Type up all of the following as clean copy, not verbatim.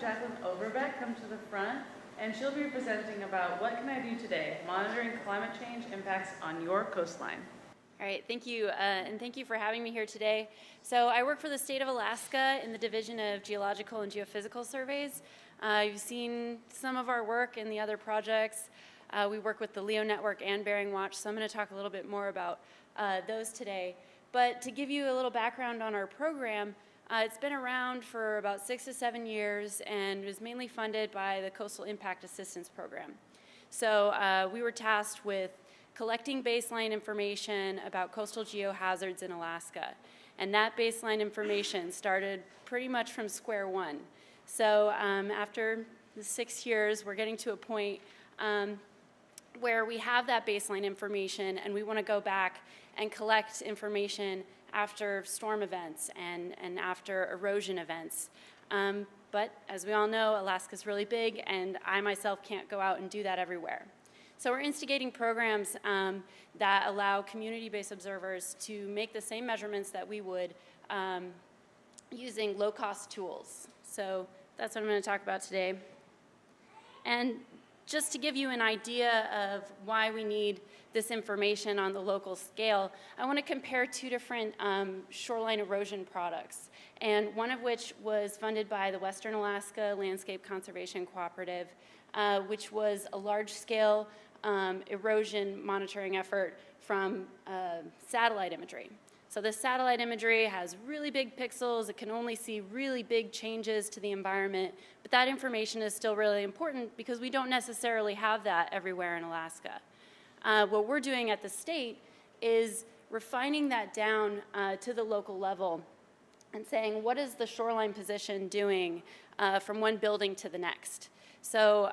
Jacqueline Overbeck come to the front, and she'll be presenting about What Can I Do Today? Monitoring climate change impacts on your coastline. All right, thank you, and thank you for having me here today. So I work for the state of Alaska in the Division of Geological and Geophysical Surveys. You've seen some of our work in the other projects. We work with the LEO Network and Bering Watch, so I'm going to talk a little bit more about those today. But to give you a little background on our program, it's been around for about 6 to 7 years and was mainly funded by the Coastal Impact Assistance Program. So we were tasked with collecting baseline information about coastal geohazards in Alaska. And that baseline information started pretty much from square one. So after the 6 years, we're getting to a point where we have that baseline information and we want to go back and collect information after storm events and after erosion events. But as we all know, Alaska's really big and I myself can't go out and do that everywhere. So we're instigating programs that allow community-based observers to make the same measurements that we would using low-cost tools. So that's what I'm going to talk about today. And just to give you an idea of why we need this information on the local scale, I want to compare two different shoreline erosion products, and one of which was funded by the Western Alaska Landscape Conservation Cooperative, which was a large-scale erosion monitoring effort from satellite imagery. So this satellite imagery has really big pixels. It can only see really big changes to the environment, but that information is still really important because we don't necessarily have that everywhere in Alaska. What we're doing at the state is refining that down to the local level and saying, what is the shoreline position doing from one building to the next? So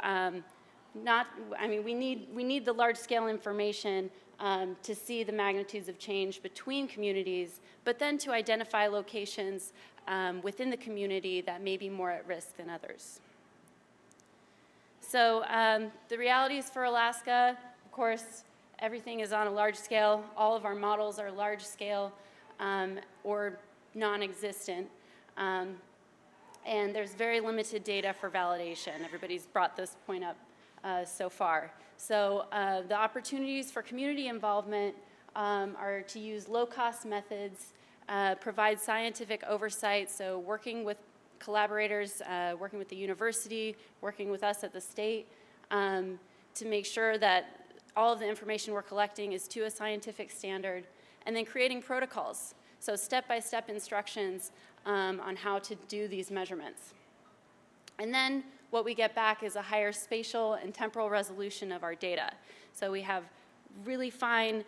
we need the large-scale information to see the magnitudes of change between communities, but then to identify locations within the community that may be more at risk than others. So the realities for Alaska, of course, everything is on a large scale. All of our models are large scale or non-existent. And there's very limited data for validation. Everybody's brought this point up so far. So the opportunities for community involvement are to use low-cost methods, provide scientific oversight, so working with collaborators, working with the university, working with us at the state to make sure that all of the information we're collecting is to a scientific standard, and then creating protocols, so step-by-step instructions on how to do these measurements. And then what we get back is a higher spatial and temporal resolution of our data. So we have really fine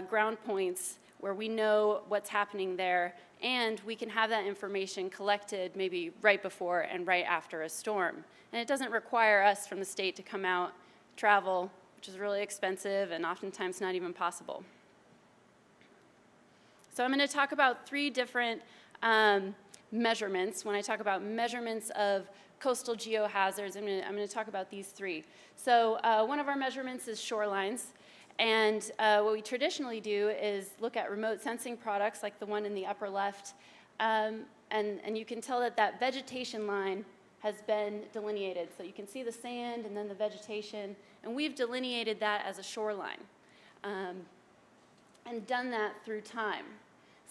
ground points where we know what's happening there, and we can have that information collected maybe right before and right after a storm. And it doesn't require us from the state to come out, travel, which is really expensive and oftentimes not even possible. So I'm going to talk about 3 different measurements. When I talk about measurements of coastal geohazards, I'm going to talk about these 3. So one of our measurements is shorelines. And what we traditionally do is look at remote sensing products like the one in the upper left. And you can tell that that vegetation line has been delineated. So you can see the sand and then the vegetation. And we've delineated that as a shoreline and done that through time.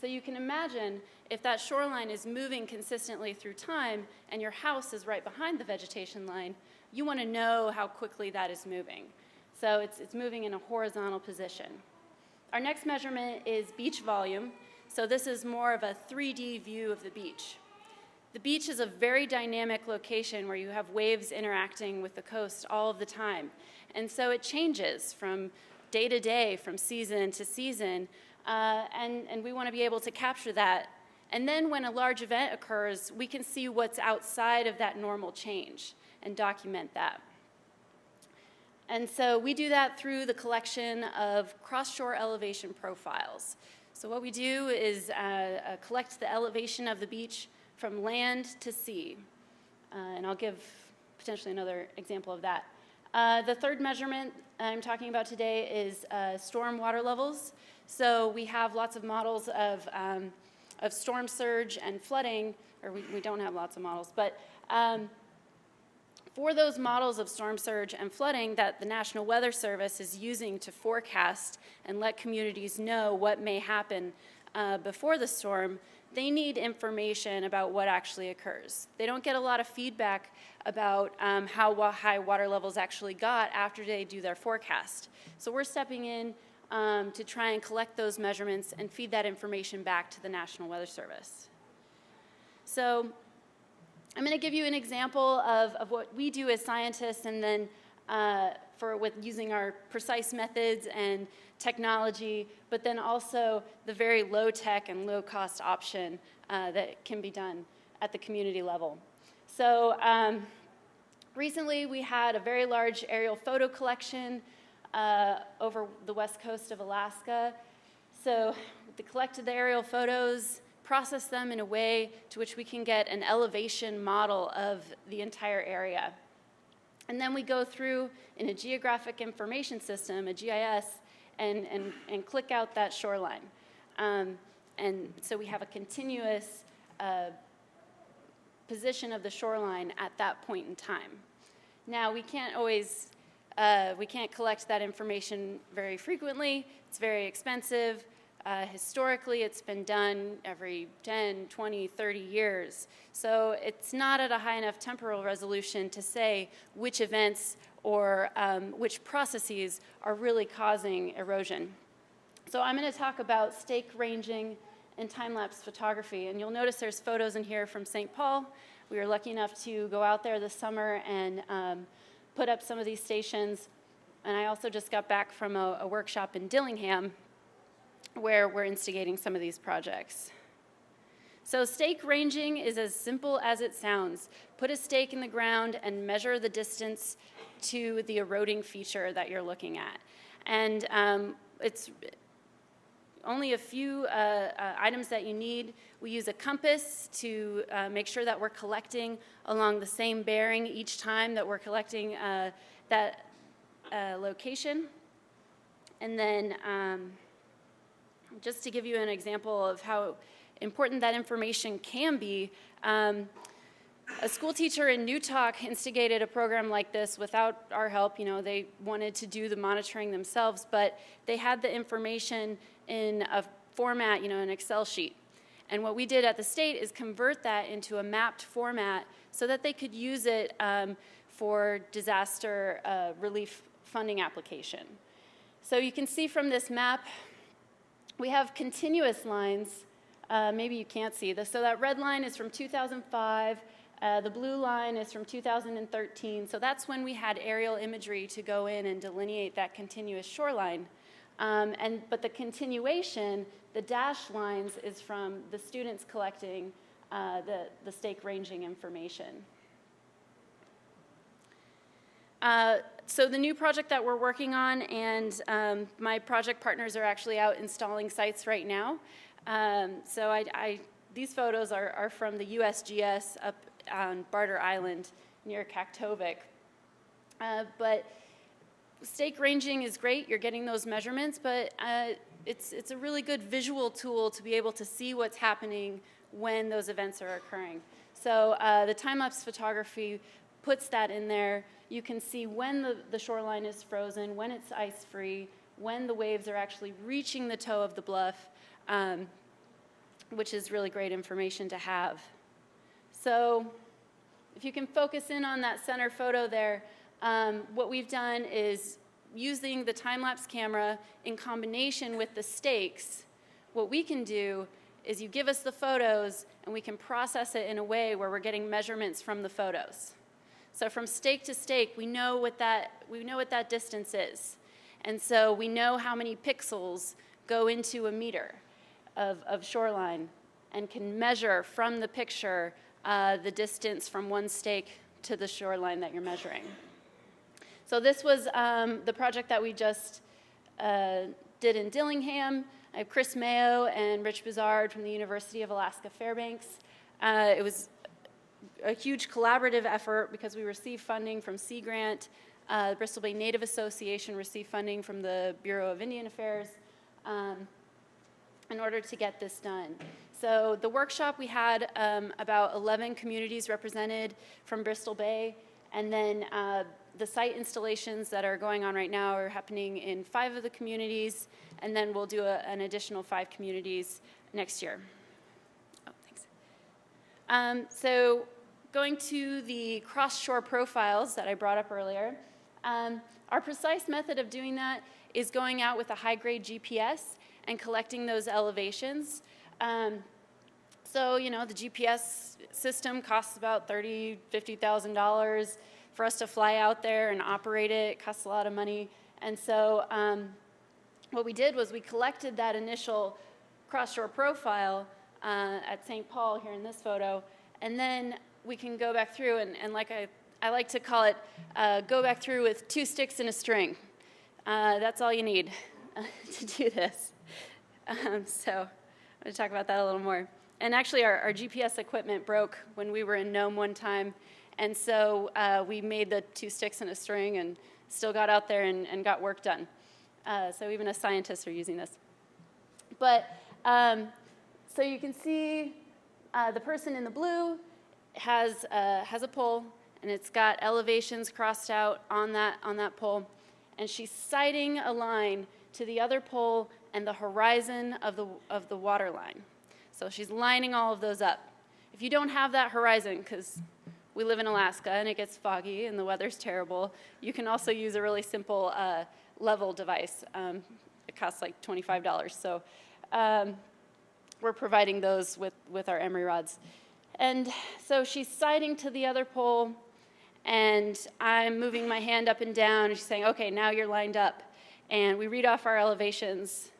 So you can imagine if that shoreline is moving consistently through time and your house is right behind the vegetation line, you want to know how quickly that is moving. So it's moving in a horizontal position. Our next measurement is beach volume. So this is more of a 3D view of the beach. The beach is a very dynamic location where you have waves interacting with the coast all of the time. And so it changes from day to day, from season to season. And we want to be able to capture that. And then when a large event occurs, we can see what's outside of that normal change and document that. And so we do that through the collection of cross-shore elevation profiles. So what we do is collect the elevation of the beach from land to sea. And I'll give potentially another example of that. The third measurement I'm talking about today is storm water levels. So we have lots of models of storm surge and flooding, or we don't have lots of models, but For those models of storm surge and flooding that the National Weather Service is using to forecast and let communities know what may happen before the storm, they need information about what actually occurs. They don't get a lot of feedback about how high water levels actually got after they do their forecast. So we're stepping in to try and collect those measurements and feed that information back to the National Weather Service. So I'm going to give you an example of what we do as scientists, and then with using our precise methods and technology, but then also the very low-tech and low-cost option that can be done at the community level. So recently we had a very large aerial photo collection over the west coast of Alaska. So they collected the aerial photos, process them in a way to which we can get an elevation model of the entire area. And then we go through in a geographic information system, a GIS, and click out that shoreline. And so we have a continuous position of the shoreline at that point in time. Now, we can't always, we can't collect that information very frequently. It's very expensive. Historically, it's been done every 10, 20, 30 years. So it's not at a high enough temporal resolution to say which events or which processes are really causing erosion. So I'm going to talk about stake ranging and time-lapse photography. And you'll notice there's photos in here from St. Paul. We were lucky enough to go out there this summer and put up some of these stations. And I also just got back from a workshop in Dillingham, where we're instigating some of these projects. So stake ranging is as simple as it sounds. Put a stake in the ground and measure the distance to the eroding feature that you're looking at. And it's only a few items that you need. We use a compass to make sure that we're collecting along the same bearing each time that we're collecting that location. And then just to give you an example of how important that information can be, a school teacher in Newtok instigated a program like this without our help. You know, they wanted to do the monitoring themselves, but they had the information in a format, you know, an Excel sheet. And what we did at the state is convert that into a mapped format so that they could use it for disaster relief funding application. So you can see from this map, we have continuous lines. Maybe you can't see this. So that red line is from 2005. The blue line is from 2013. So that's when we had aerial imagery to go in and delineate that continuous shoreline. But the continuation, the dashed lines, is from the students collecting the stake ranging information. So the new project that we're working on, and my project partners are actually out installing sites right now. So these photos are from the USGS up on Barter Island near Kaktovik. But stake ranging is great. You're getting those measurements, but it's a really good visual tool to be able to see what's happening when those events are occurring. So the time-lapse photography puts that in there. You can see when the shoreline is frozen, when it's ice-free, when the waves are actually reaching the toe of the bluff, which is really great information to have. So if you can focus in on that center photo there, what we've done is using the time-lapse camera in combination with the stakes. What we can do is you give us the photos and we can process it in a way where we're getting measurements from the photos. So from stake to stake, we know what that distance is. And so we know how many pixels go into a meter of shoreline and can measure from the picture the distance from one stake to the shoreline that you're measuring. So this was the project that we just did in Dillingham. I have Chris Mayo and Rich Bizard from the University of Alaska Fairbanks. It was a huge collaborative effort because we received funding from Sea Grant. The Bristol Bay Native Association received funding from the Bureau of Indian Affairs in order to get this done. So the workshop, we had about 11 communities represented from Bristol Bay, And then the site installations that are going on right now are happening in 5 of the communities, and then we'll do an additional 5 communities next year. Oh, thanks. So going to the cross-shore profiles that I brought up earlier, our precise method of doing that is going out with a high-grade GPS and collecting those elevations. So, you know, the GPS system costs about $30,000, $50,000 for us to fly out there and operate it. It costs a lot of money. And so what we did was we collected that initial cross-shore profile at St. Paul here in this photo, and then we can go back through and like I like to call it, go back through with 2 sticks and a string. That's all you need to do this. So I'm going to talk about that a little more. And actually, our GPS equipment broke when we were in Nome one time, and so we made the 2 sticks and a string and still got out there and got work done. So even as scientists are using this. But so you can see the person in the blue has a pole, and it's got elevations crossed out on that pole, and she's sighting a line to the other pole and the horizon of the water line. So she's lining all of those up. If you don't have that horizon, because we live in Alaska and it gets foggy and the weather's terrible, you can also use a really simple level device. It costs like $25. So we're providing those with our emery rods. And so she's sighting to the other pole, and I'm moving my hand up and down, and she's saying, okay, now you're lined up. And we read off our elevations.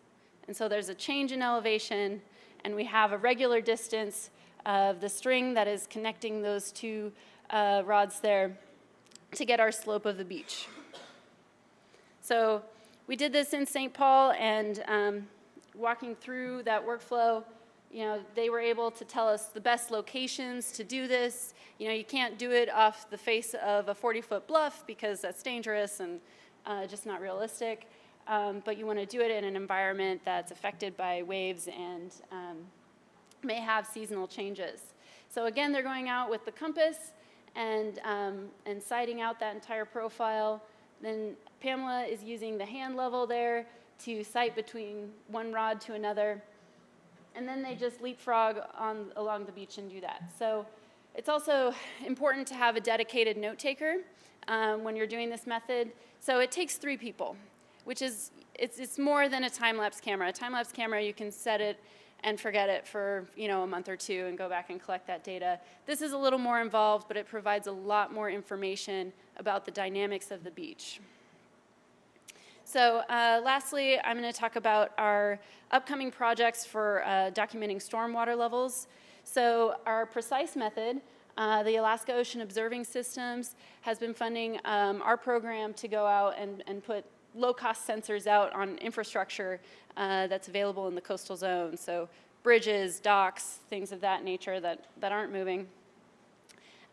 And so there's a change in elevation, and we have a regular distance of the string that is connecting those 2 rods there to get our slope of the beach. So we did this in St. Paul, and walking through that workflow, you know, they were able to tell us the best locations to do this. You know, you can't do it off the face of a 40-foot bluff because that's dangerous and just not realistic. But you want to do it in an environment that's affected by waves and may have seasonal changes. So again, they're going out with the compass and sighting out that entire profile. Then Pamela is using the hand level there to sight between one rod to another. And then they just leapfrog along the beach and do that. So it's also important to have a dedicated note taker when you're doing this method. So it takes 3 people, which is, it's more than a time-lapse camera. A time-lapse camera, you can set it and forget it for, you know, a month or 2 and go back and collect that data. This is a little more involved, but it provides a lot more information about the dynamics of the beach. So lastly, I'm going to talk about our upcoming projects for documenting stormwater levels. So our precise method, the Alaska Ocean Observing Systems, has been funding our program to go out and put low-cost sensors out on infrastructure that's available in the coastal zone. So bridges, docks, things of that nature that aren't moving.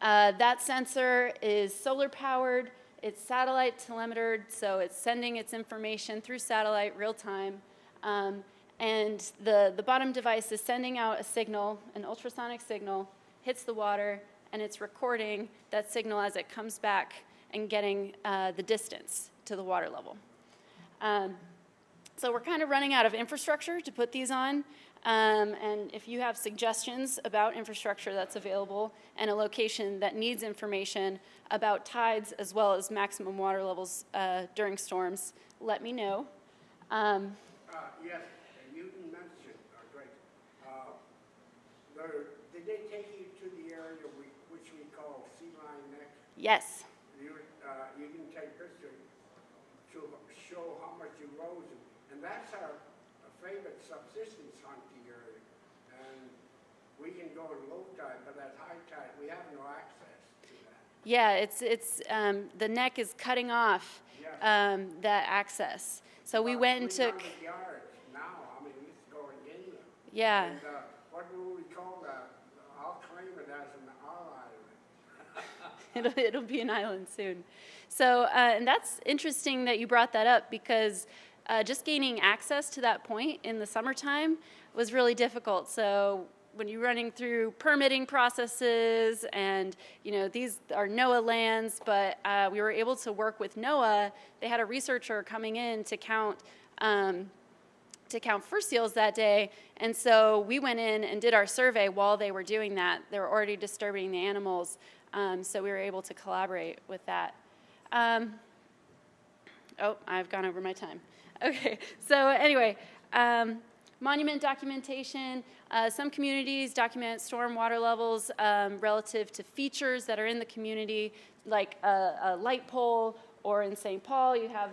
That sensor is solar-powered. It's satellite telemetered, so it's sending its information through satellite real time. And the bottom device is sending out a signal, an ultrasonic signal, hits the water, and it's recording that signal as it comes back and getting the distance to the water level. So we're kind of running out of infrastructure to put these on. And if you have suggestions about infrastructure that's available and a location that needs information about tides as well as maximum water levels during storms, let me know. Yes, you mentioned, great. Did they take you to the area which we call Sea Line Neck? Yes. You can take pictures to show how much you rose, and that's our favorite subsistence hunting area. And we can go in low tide, but at high tide, we have no access to that. Yeah, it's the neck is cutting off that access. So we went and took. Yards now, I mean, it's going in there. Yeah. And, what will we call that? I'll claim it as an island. It'll be an island soon. So, and that's interesting that you brought that up because just gaining access to that point in the summertime was really difficult. So when you're running through permitting processes, and these are NOAA lands, but we were able to work with NOAA. They had a researcher coming in to count fur seals that day, and so we went in and did our survey while they were doing that. They were already disturbing the animals, so we were able to collaborate with that. Oh, I've gone over my time. Okay, so anyway, monument documentation. Some communities document storm water levels relative to features that are in the community, like a light pole, or in St. Paul, you have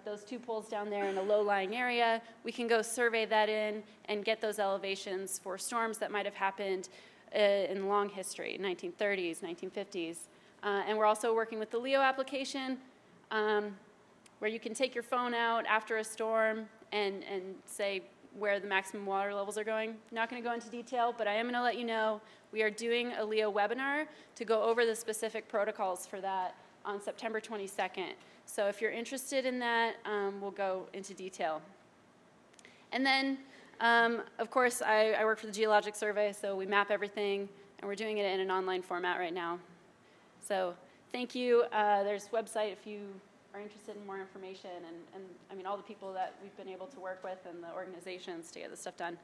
those 2 poles down there in a low-lying area. We can go survey that in and get those elevations for storms that might have happened in long history, 1930s, 1950s. And we're also working with the LEO application, where you can take your phone out after a storm and say where the maximum water levels are going. Not going to go into detail, but I am going to let you know we are doing a LEO webinar to go over the specific protocols for that on September 22nd. So if you're interested in that, we'll go into detail. And then, of course, I work for the Geologic Survey, so we map everything, and we're doing it in an online format right now. So thank you. There's a website if you are interested in more information, and I mean all the people that we've been able to work with and the organizations to get this stuff done.